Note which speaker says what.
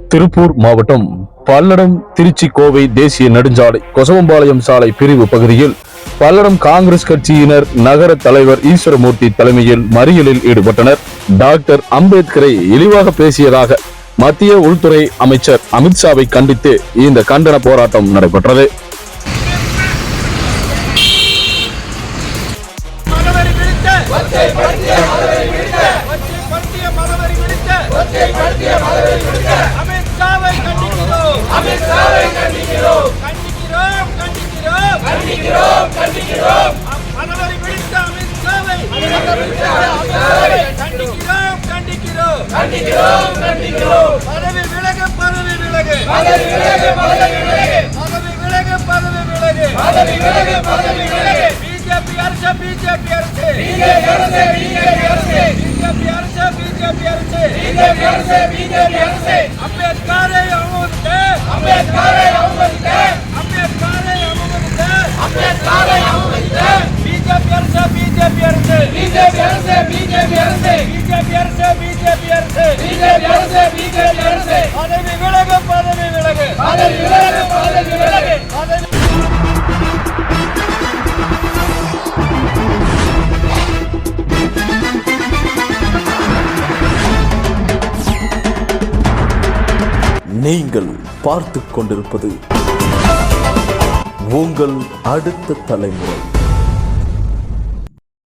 Speaker 1: திருப்பூர் மாவட்டம் பல்லடம் திருச்சி கோவை தேசிய நெடுஞ்சாலை கொசவம்பாளையம் சாலை பிரிவு பகுதியில் பல்லடம் காங்கிரஸ் கட்சியினர் நகர தலைவர் ஈஸ்வரமூர்த்தி தலைமையில் மறியலில் ஈடுபட்டனர். டாக்டர் அம்பேத்கரை இழிவாக பேசியதாக மத்திய உள்துறை அமைச்சர் அமித்ஷாவை கண்டித்து இந்த கண்டன போராட்டம் நடைபெற்றது.
Speaker 2: நீங்கள் பார்த்துக் கொண்டிருப்பது உங்கள் அடுத்த தலைமுறை.